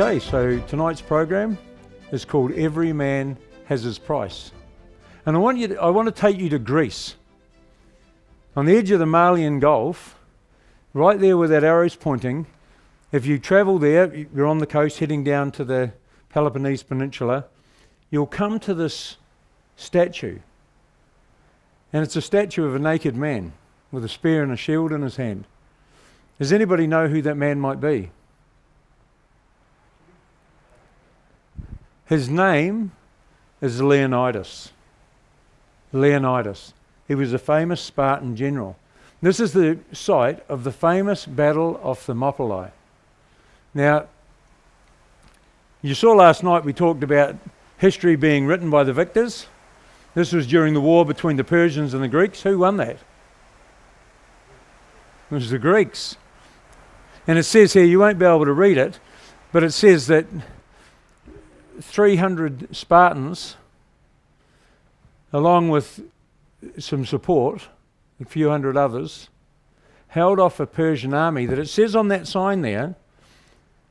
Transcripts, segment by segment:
Okay, so tonight's program is called Every Man Has His Price. And I want to take you to Greece. On the edge of the Malian Gulf, right there where that arrow's pointing, if you travel there, you're on the coast heading down to the Peloponnese Peninsula, you'll come to this statue. And it's a statue of a naked man with a spear and a shield in his hand. Does anybody know who that man might be? His name is Leonidas. Leonidas. He was a famous Spartan general. This is the site of the famous Battle of Thermopylae. Now, you saw last night we talked about history being written by the victors. This was during the war between the Persians and the Greeks. Who won that? It was the Greeks. And it says here, you won't be able to read it, but it says that 300 Spartans, along with some support, a few hundred others, held off a Persian army that it says on that sign there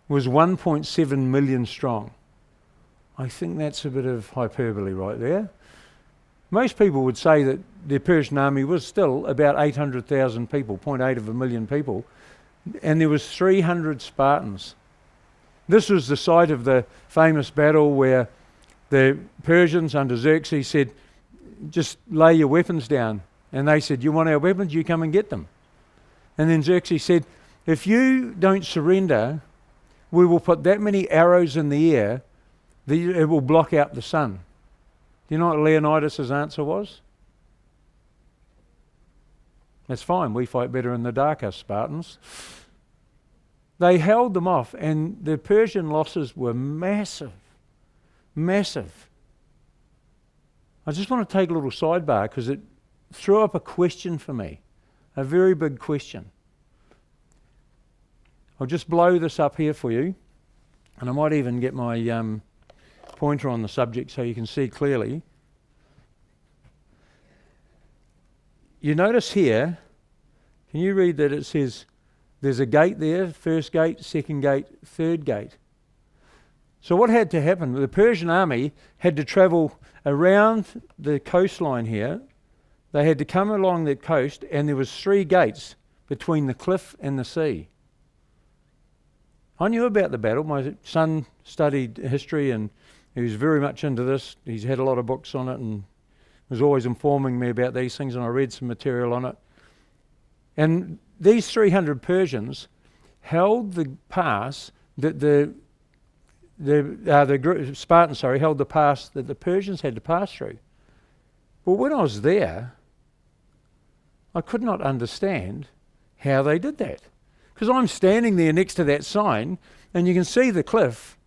was 1.7 million strong. I think that's a bit of hyperbole right there. Most people would say that the Persian army was still about 800,000 people, 0.8 of a million people, and there was 300 Spartans. This was the site of the famous battle where the Persians under Xerxes said, just lay your weapons down. And they said, you want our weapons? You come and get them. And then Xerxes said, if you don't surrender, we will put that many arrows in the air that it will block out the sun. Do you know what Leonidas' answer was? That's fine, we fight better in the dark, us Spartans. They held them off, and the Persian losses were massive, massive. I just want to take a little sidebar because it threw up a question for me, a very big question. I'll just blow this up here for you, and I might even get my pointer on the subject so you can see clearly. You notice here, can you read that it says, there's a gate there, first gate, second gate, third gate. So what had to happen? The Persian army had to travel around the coastline here. They had to come along the coast, and there was 3 gates between the cliff and the sea. I knew about the battle. My son studied history, and he was very much into this. He's had a lot of books on it and was always informing me about these things, and I read some material on it. And these 300 Persians held the pass that the Spartans, held the pass that the Persians had to pass through. But when I was there, I could not understand how they did that. Because I'm standing there next to that sign, and you can see the cliff,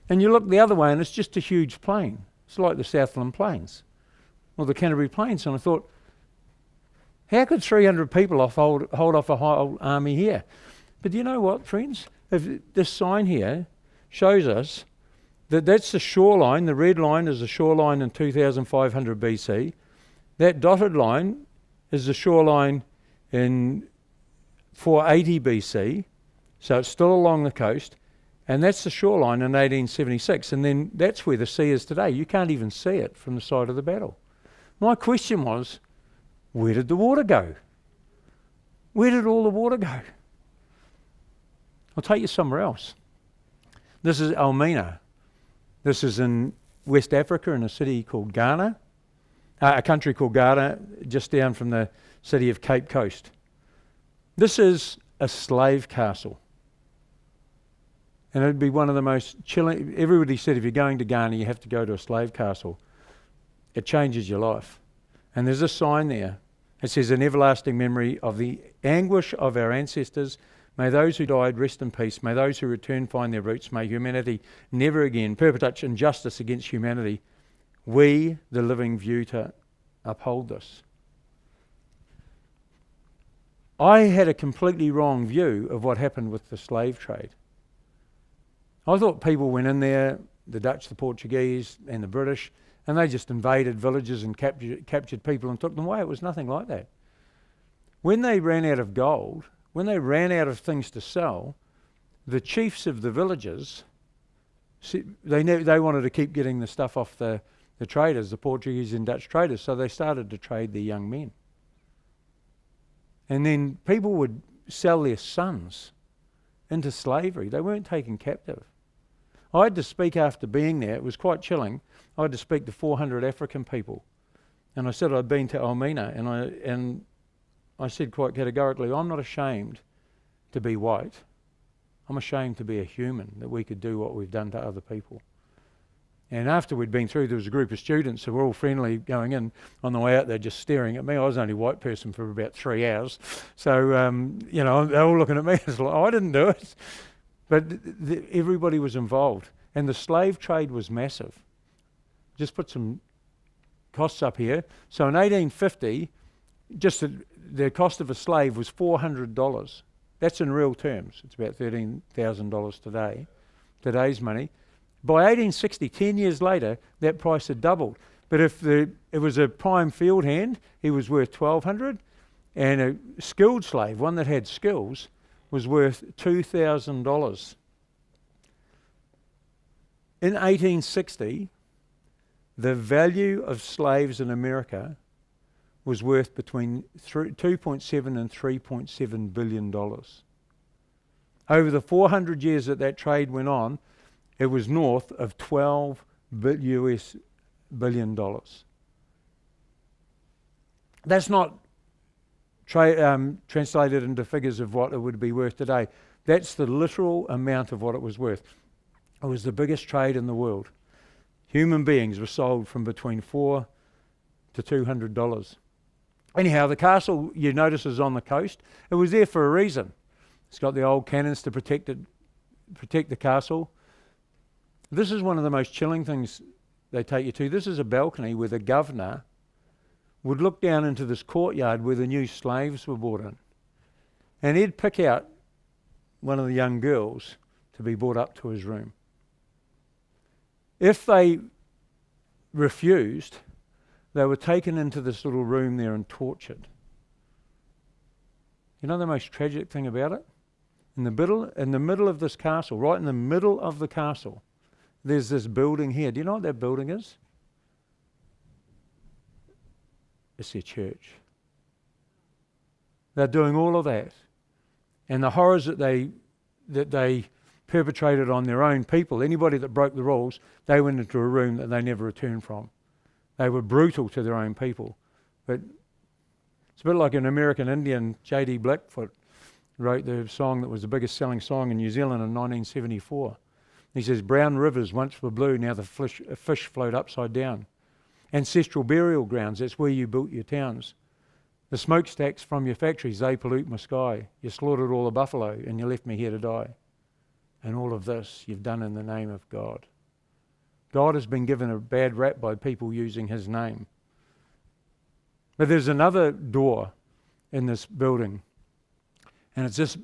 and you look the other way, and it's just a huge plain. It's like the Southland Plains, or the Canterbury Plains. And I thought, how could 300 people hold off a whole army here? But do you know what, friends? If this sign here shows us that that's the shoreline. The red line is the shoreline in 2500 BC. That dotted line is the shoreline in 480 BC. So it's still along the coast. And that's the shoreline in 1876. And then that's where the sea is today. You can't even see it from the side of the battle. My question was, where did the water go? Where did all the water go? I'll take you somewhere else. This is Elmina. This is in West Africa in a city called Ghana, a country called Ghana, just down from the city of Cape Coast. This is a slave castle. And it'd be one of the most chilling. Everybody said if you're going to Ghana, you have to go to a slave castle. It changes your life. And there's a sign there. It says, in everlasting memory of the anguish of our ancestors, may those who died rest in peace. May those who return find their roots. May humanity never again perpetrate injustice against humanity. We, the living, view to uphold this. I had a completely wrong view of what happened with the slave trade. I thought people went in there, the Dutch, the Portuguese, and the British, and they just invaded villages and captured people and took them away. It was nothing like that. When they ran out of gold, when they ran out of things to sell, the chiefs of the villages They wanted to keep getting the stuff off the traders, the Portuguese and Dutch traders, so they started to trade the young men. And then people would sell their sons into slavery. They weren't taken captive. I had to speak after being there. It was quite chilling. I had to speak to 400 African people. And I said I'd been to Elmina, and I said quite categorically, I'm not ashamed to be white. I'm ashamed to be a human, that we could do what we've done to other people. And after we'd been through, there was a group of students who were all friendly going in. On the way out, they're just staring at me. I was the only white person for about 3 hours. So, they're all looking at me. It's like, I didn't do it. But everybody was involved. And the slave trade was massive. Just put some costs up here. So in 1850, just the cost of a slave was $400. That's in real terms. It's about $13,000 today, today's money. By 1860, 10 years later, that price had doubled. But if it was a prime field hand, he was worth $1,200, and a skilled slave, one that had skills, was worth $2,000. In 1860, the value of slaves in America was worth between 2.7 and $3.7 billion. Over the 400 years that trade went on, it was north of $12 billion. That's not translated into figures of what it would be worth today. That's the literal amount of what it was worth. It was the biggest trade in the world. Human beings were sold from between $4 to $200. Anyhow, the castle, you notice, is on the coast. It was there for a reason. It's got the old cannons to protect the castle. This is one of the most chilling things they take you to. This is a balcony where the governor would look down into this courtyard where the new slaves were brought in. And he'd pick out one of the young girls to be brought up to his room. If they refused, they were taken into this little room there and tortured. You know the most tragic thing about it? In the middle of this castle, right in the middle of the castle, there's this building here. Do you know what that building is? It's their church. They're doing all of that. And the horrors that they perpetrated on their own people, anybody that broke the rules, they went into a room that they never returned from. They were brutal to their own people. But it's a bit like an American Indian, J.D. Blackfoot, wrote the song that was the biggest selling song in New Zealand in 1974. He says, brown rivers once were blue, now the fish float upside down. Ancestral burial grounds, that's where you built your towns. The smokestacks from your factories, they pollute my sky. You slaughtered all the buffalo and you left me here to die. And all of this you've done in the name of God. God has been given a bad rap by people using his name. But there's another door in this building. And it's this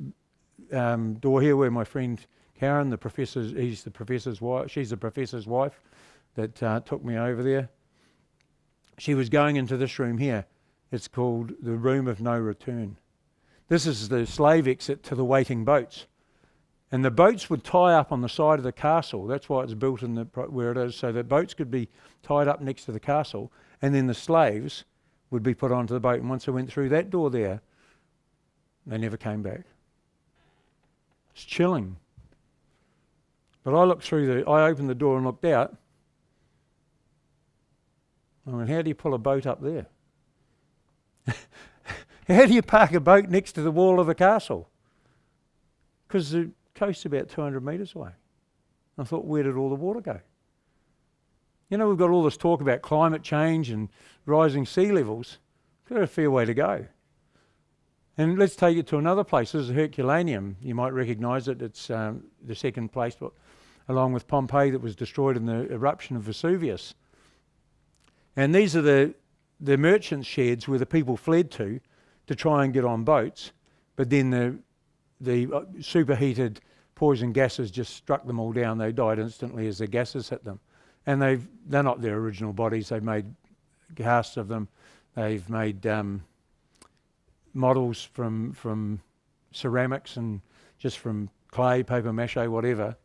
door here where my friend Karen, she's the professor's wife that took me over there. She was going into this room here. It's called the Room of No Return. This is the slave exit to the waiting boats. And the boats would tie up on the side of the castle. That's why it's built in where it is, so that boats could be tied up next to the castle, and then the slaves would be put onto the boat. And once they went through that door there, they never came back. It's chilling. But I opened the door and looked out. I went, how do you pull a boat up there? How do you park a boat next to the wall of the castle? Because the coast's about 200 metres away. I thought, where did all the water go? You know, we've got all this talk about climate change and rising sea levels. We've got a fair way to go. And let's take it to another place. This is Herculaneum. You might recognise it. It's the second place, along with Pompeii, that was destroyed in the eruption of Vesuvius. And these are the merchant sheds where the people fled to try and get on boats. But then the superheated poison gases just struck them all down. They died instantly as the gases hit them. And they're not their original bodies. They've made casts of them. They've made models from ceramics and just from clay, paper mache, whatever.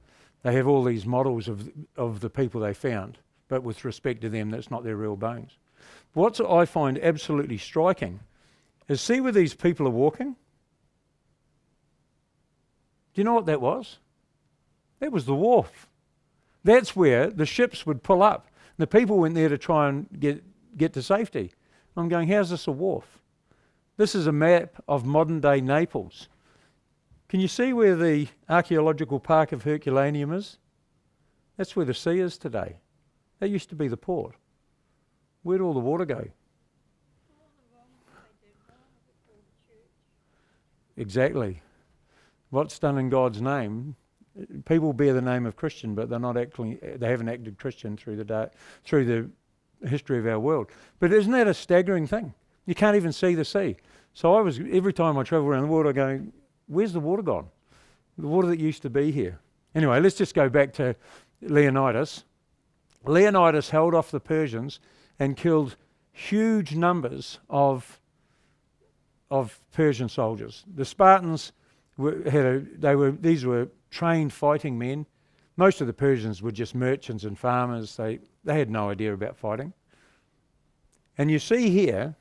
they have all these models of the people they found, but with respect to them, that's not their real bones. What I find absolutely striking is, see where these people are walking? Do you know what that was? That was the wharf. That's where the ships would pull up. The people went there to try and get to safety. I'm going, how's this a wharf? This is a map of modern day Naples. Can you see where the archaeological park of Herculaneum is? That's where the sea is today. That used to be the port. Where'd all the water go? Exactly. What's done in God's name? People bear the name of Christian, but they haven't acted Christian through the history of our world. But isn't that a staggering thing? You can't even see the sea. So every time I travel around the world, I go, where's the water gone? The water that used to be here. Anyway, let's just go back to Leonidas. Leonidas held off the Persians and killed huge numbers of Persian soldiers. The Spartans these were trained fighting men. Most of the Persians were just merchants and farmers. They had no idea about fighting. And you see here,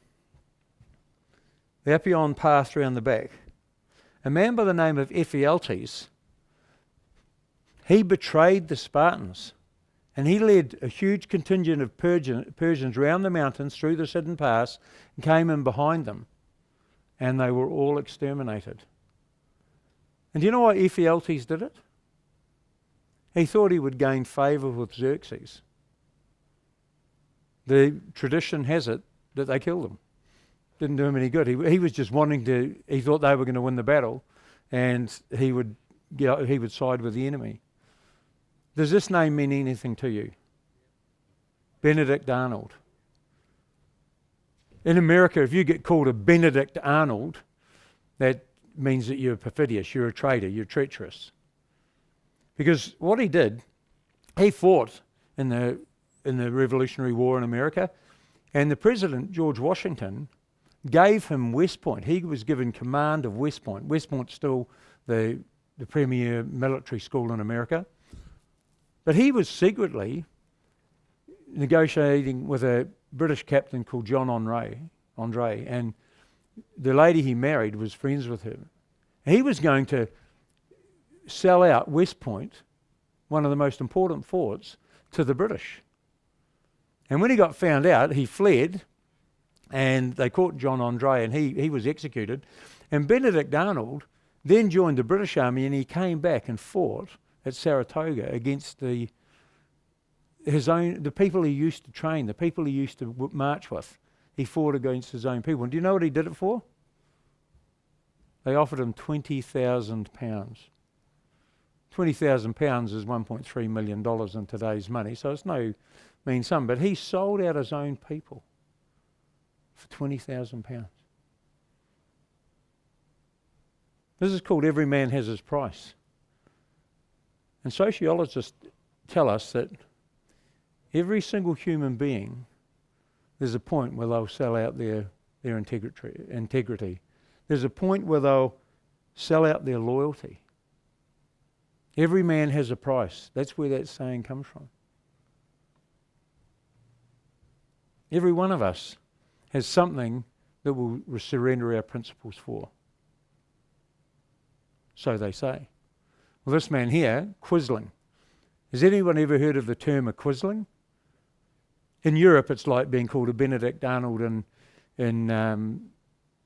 the Apion path around the back, a man by the name of Ephialtes, he betrayed the Spartans, and he led a huge contingent of Persians around the mountains through the Sidon Pass and came in behind them, and they were all exterminated. And do you know why Ephialtes did it? He thought he would gain favour with Xerxes. The tradition has it that they killed him. Didn't do him any good. He was just he thought they were going to win the battle, and he would side with the enemy. Does this name mean anything to you? Benedict Arnold. In America, if you get called a Benedict Arnold, that means that you're perfidious, you're a traitor, you're treacherous. Because what he did, he fought in the Revolutionary War in America, and the President, George Washington, gave him West Point. He was given command of West Point. West Point's still the premier military school in America. But he was secretly negotiating with a British captain called John Andre, and the lady he married was friends with him. He was going to sell out West Point, one of the most important forts, to the British. And when he got found out, he fled, and they caught John Andre, and he was executed. And Benedict Arnold then joined the British Army, and he came back and fought at Saratoga against the people he used to train, the people he used to march with. He fought against his own people. And do you know what he did it for? They offered him £20,000. £20,000 is $1.3 million in today's money, so it's no mean sum. But he sold out his own people for £20,000. This is called every man has his price. And sociologists tell us that every single human being, there's a point where they'll sell out their integrity. There's a point where they'll sell out their loyalty. Every man has a price. That's where that saying comes from. Every one of us has something that we'll surrender our principles for. So they say. Well, this man here, Quisling. Has anyone ever heard of the term a Quisling? In Europe, it's like being called a Benedict Arnold in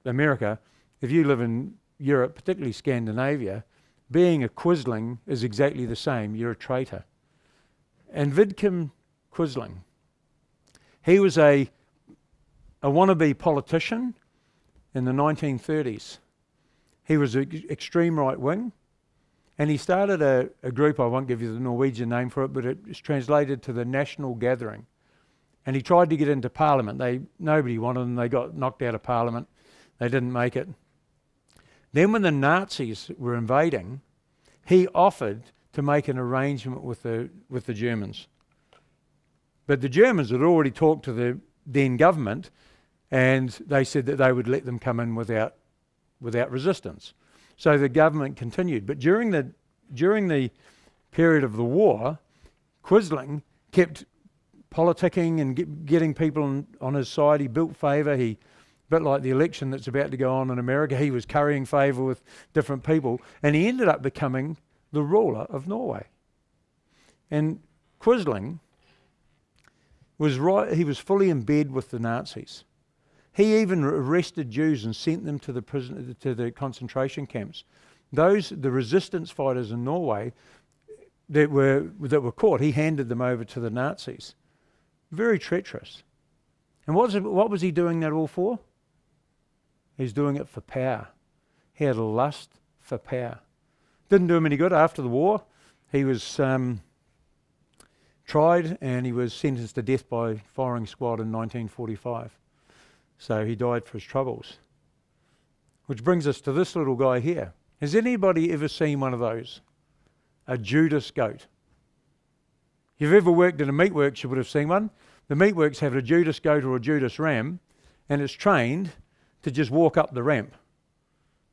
America. If you live in Europe, particularly Scandinavia, being a Quisling is exactly the same. You're a traitor. And Vidkun Quisling, he was a wannabe politician in the 1930s. He was extreme right wing, and he started a group, I won't give you the Norwegian name for it, but it's translated to the National Gathering. And he tried to get into Parliament. Nobody wanted him. They got knocked out of Parliament. They didn't make it. Then when the Nazis were invading, he offered to make an arrangement with the Germans. But the Germans had already talked to the then government, and they said that they would let them come in without resistance. So the government continued. But during the period of the war, Quisling kept politicking and getting people on his side. He built favour. A bit like the election that's about to go on in America, he was currying favour with different people, and he ended up becoming the ruler of Norway. And Quisling he was fully in bed with the Nazis. He even arrested Jews and sent them to the concentration camps. The resistance fighters in Norway that were caught, he handed them over to the Nazis. Very treacherous. And what was he doing that all for? He's doing it for power. He had a lust for power. Didn't do him any good. After the war, he was tried and he was sentenced to death by firing squad in 1945. So he died for his troubles. Which brings us to this little guy here. Has anybody ever seen one of those? A Judas goat. If you've ever worked in a meatworks, you would have seen one. The meatworks have a Judas goat or a Judas ram, and it's trained to just walk up the ramp.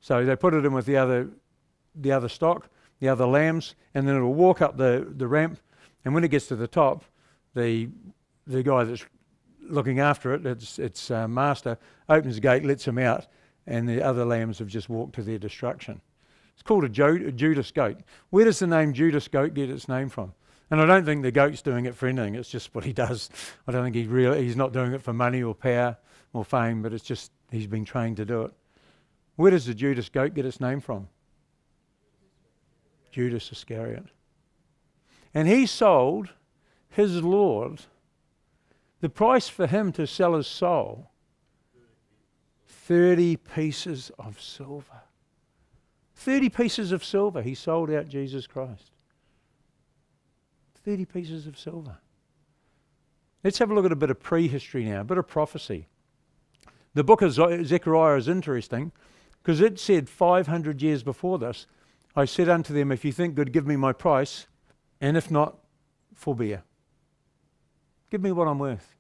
So they put it in with the other stock, the other lambs, and then it'll walk up the ramp. And when it gets to the top, the guy that's looking after it, its master, opens the gate, lets him out, and the other lambs have just walked to their destruction. It's called a Judas goat. Where does the name Judas goat get its name from? And I don't think the goat's doing it for anything. It's just what he does. I don't think he's not doing it for money or power or fame, but it's just he's been trained to do it. Where does the Judas goat get its name from? Judas Iscariot. And he sold his Lord, the price for him to sell his soul, 30 pieces of silver. 30 pieces of silver. He sold out Jesus Christ. 30 pieces of silver. Let's have a look at a bit of prehistory now, a bit of prophecy. The book of Zechariah is interesting because it said 500 years before this, I said unto them, if you think good, give me my price, and if not, forbear. Give me what I'm worth.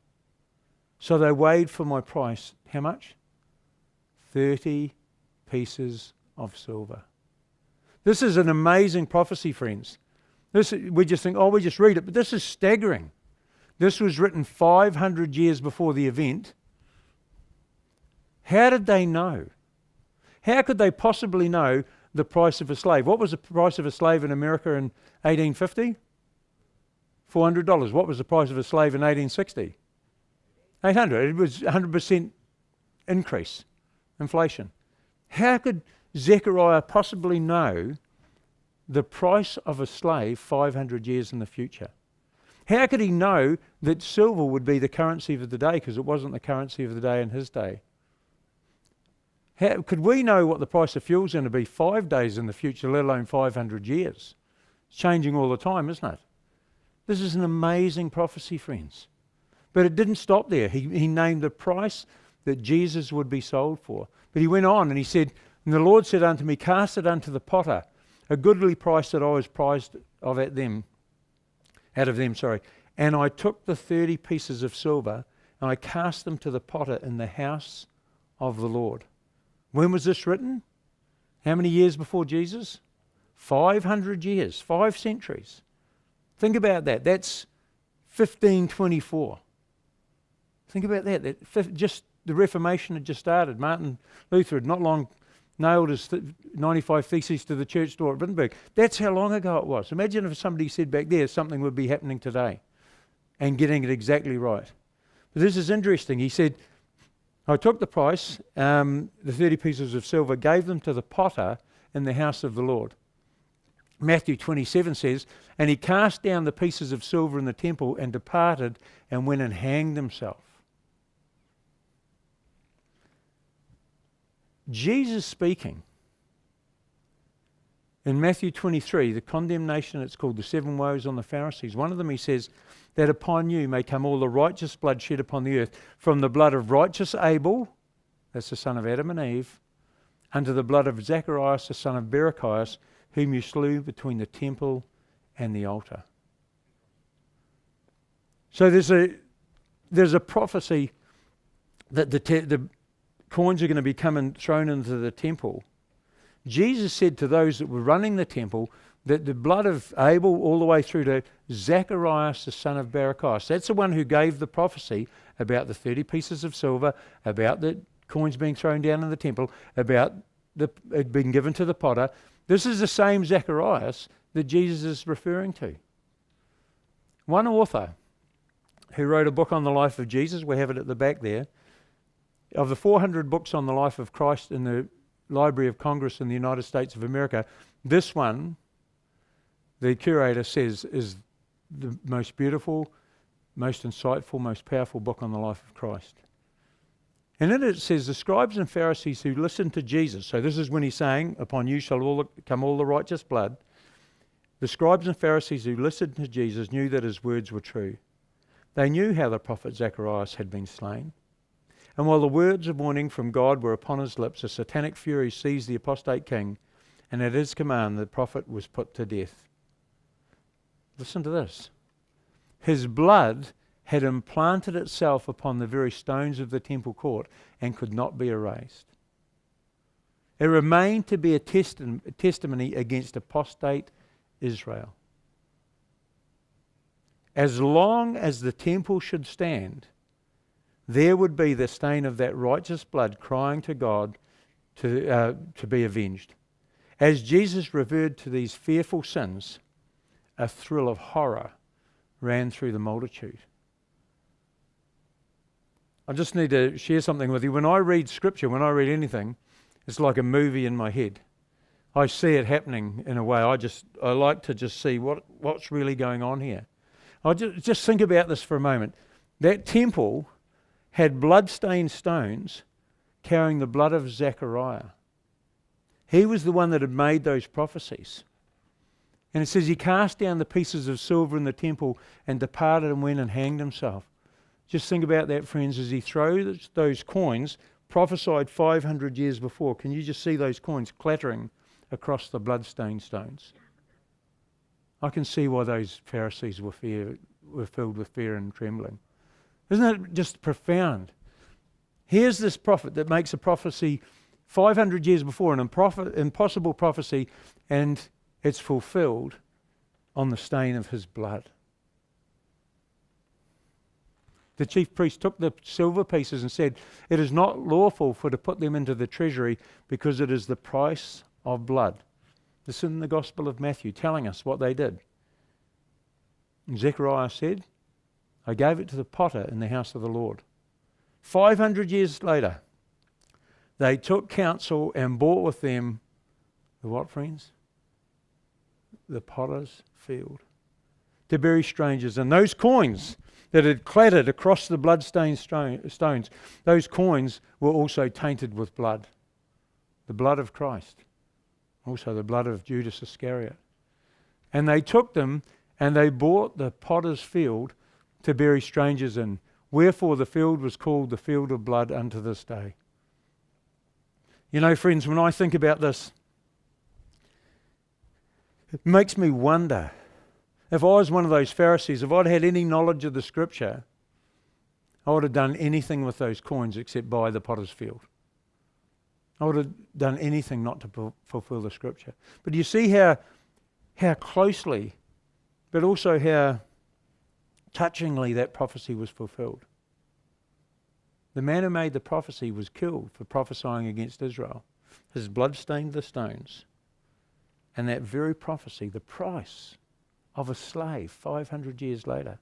So they weighed for my price, how much? 30 pieces of silver. This is an amazing prophecy, friends. We just think, we just read it, but this is staggering. This was written 500 years before the event. How did they know? How could they possibly know the price of a slave? What was the price of a slave in America in 1850? $400. What was the price of a slave in 1860? 800. It was 100% increase, inflation. How could Zechariah possibly know the price of a slave 500 years in the future? How could he know that silver would be the currency of the day, because it wasn't the currency of the day in his day? How could we know what the price of fuel is going to be 5 days in the future, let alone 500 years? It's changing all the time, isn't it? This is an amazing prophecy, friends. But it didn't stop there. He named the price that Jesus would be sold for. But he went on and he said, and the Lord said unto me, cast it unto the potter, a goodly price that I was prized out of them. And I took the 30 pieces of silver and I cast them to the potter in the house of the Lord. When was this written? How many years before Jesus? 500 years, 5 centuries. Think about that. That's 1524. Think about that. Just the Reformation had just started. Martin Luther had not long nailed his 95 Theses to the church door at Wittenberg. That's how long ago it was. Imagine if somebody said back there something would be happening today and getting it exactly right. But this is interesting. He said, I took the price, the 30 pieces of silver, gave them to the potter in the house of the Lord. Matthew 27 says, and he cast down the pieces of silver in the temple and departed and went and hanged himself. Jesus speaking in Matthew 23, the condemnation, it's called the 7 woes on the Pharisees. One of them he says, that upon you may come all the righteous blood shed upon the earth, from the blood of righteous Abel, that's the son of Adam and Eve, unto the blood of Zacharias, the son of Berechias, whom you slew between the temple and the altar. So there's a prophecy that the coins are going to be thrown into the temple. Jesus said to those that were running the temple, that the blood of Abel all the way through to Zacharias, the son of Barachias. That's the one who gave the prophecy about the 30 pieces of silver, about the coins being thrown down in the temple, about it being given to the potter. This is the same Zacharias that Jesus is referring to. One author who wrote a book on the life of Jesus, we have it at the back there, of the 400 books on the life of Christ in the Library of Congress in the United States of America, this one, the curator says, is the most beautiful, most insightful, most powerful book on the life of Christ. And in it says, the scribes and Pharisees who listened to Jesus, so this is when he's saying, upon you shall come all the righteous blood. The scribes and Pharisees who listened to Jesus knew that his words were true. They knew how the prophet Zacharias had been slain. And while the words of warning from God were upon his lips, a satanic fury seized the apostate king, and at his command the prophet was put to death. Listen to this. His blood had implanted itself upon the very stones of the temple court and could not be erased. It remained to be a testimony against apostate Israel. As long as the temple should stand, there would be the stain of that righteous blood crying to God to be avenged. As Jesus referred to these fearful sins, a thrill of horror ran through the multitude. I just need to share something with you. When I read scripture, when I read anything, it's like a movie in my head. I see it happening in a way. I like to just see what's really going on here. I just think about this for a moment. That temple had blood-stained stones carrying the blood of Zechariah. He was the one that had made those prophecies. And it says he cast down the pieces of silver in the temple and departed and went and hanged himself. Just think about that, friends, as he throws those coins, prophesied 500 years before. Can you just see those coins clattering across the blood-stained stones? I can see why those Pharisees were filled with fear and trembling. Isn't it just profound? Here's this prophet that makes a prophecy 500 years before, an impossible prophecy, and it's fulfilled on the stain of his blood. The chief priest took the silver pieces and said, "It is not lawful to put them into the treasury because it is the price of blood." This is in the Gospel of Matthew, telling us what they did. And Zechariah said, "I gave it to the potter in the house of the Lord." 500 years later, they took counsel and bought with them the what, friends? The potter's field, to bury strangers. And those coins that had clattered across the blood-stained stones, those coins were also tainted with blood. The blood of Christ. Also the blood of Judas Iscariot. And they took them and they bought the potter's field to bury strangers in. Wherefore the field was called the field of blood unto this day. You know, friends, when I think about this, it makes me wonder, if I was one of those Pharisees, if I'd had any knowledge of the scripture, I would have done anything with those coins except buy the potter's field. I would have done anything not to fulfill the scripture. But you see how closely, but also how touchingly that prophecy was fulfilled. The man who made the prophecy was killed for prophesying against Israel. His blood stained the stones. And that very prophecy, the price of a slave 500 years later,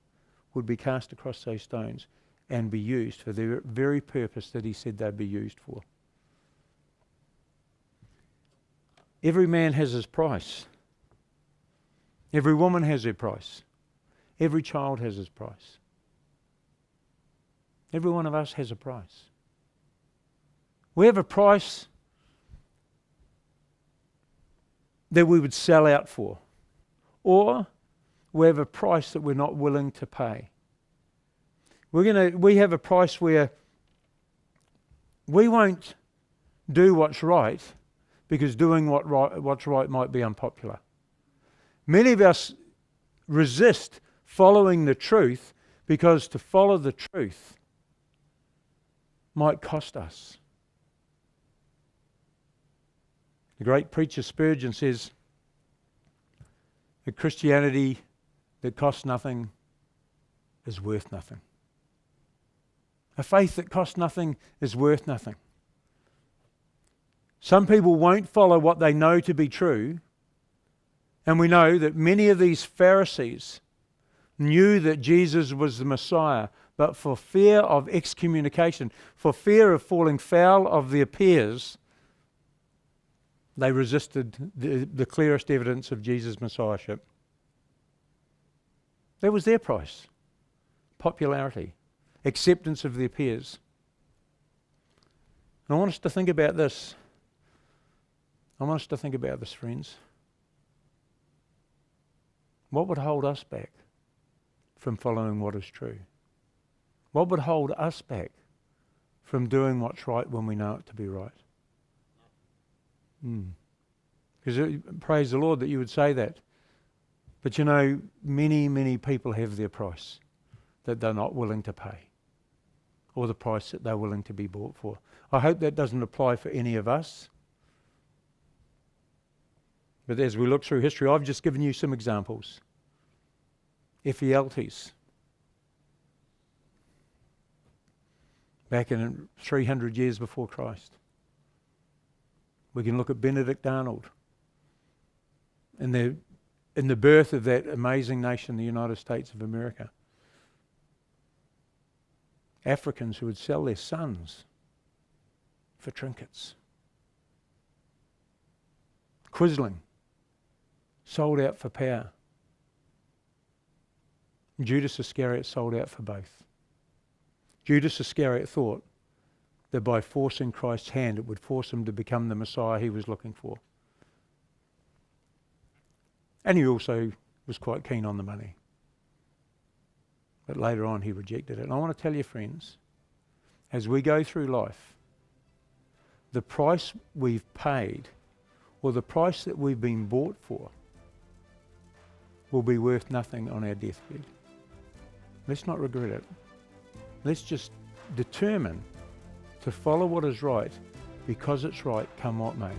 would be cast across those stones and be used for the very purpose that he said they'd be used for. Every man has his price. Every woman has her price. Every child has his price. Every one of us has a price. We have a price that we would sell out for, or we have a price that we're not willing to pay. We have a price where we won't do what's right because doing what's right might be unpopular. Many of us resist following the truth because to follow the truth might cost us. The great preacher Spurgeon says, A Christianity that costs nothing is worth nothing. A faith that costs nothing is worth nothing. Some people won't follow what they know to be true, and we know that many of these Pharisees knew that Jesus was the Messiah, but for fear of excommunication, for fear of falling foul of their peers, they resisted the clearest evidence of Jesus' Messiahship. That was their price. Popularity, acceptance of their peers. And I want us to think about this. Friends. What would hold us back from following what is true? What would hold us back from doing what's right when we know it to be right? Because praise the Lord that you would say that. But you know, many, many people have their price that they're not willing to pay, or the price that they're willing to be bought for. I hope that doesn't apply for any of us. But as we look through history, I've just given you some examples. Ephialtes, back in 300 years before Christ. We can look at Benedict Arnold and the birth of that amazing nation, the United States of America. Africans who would sell their sons for trinkets. Quisling, sold out for power. Judas Iscariot sold out for both. Judas Iscariot thought that by forcing Christ's hand, it would force him to become the Messiah he was looking for. And he also was quite keen on the money. But later on he rejected it. And I want to tell you, friends, as we go through life, the price we've paid, or the price that we've been bought for, will be worth nothing on our deathbed. Let's not regret it. Let's just determine to follow what is right, because it's right, come what may.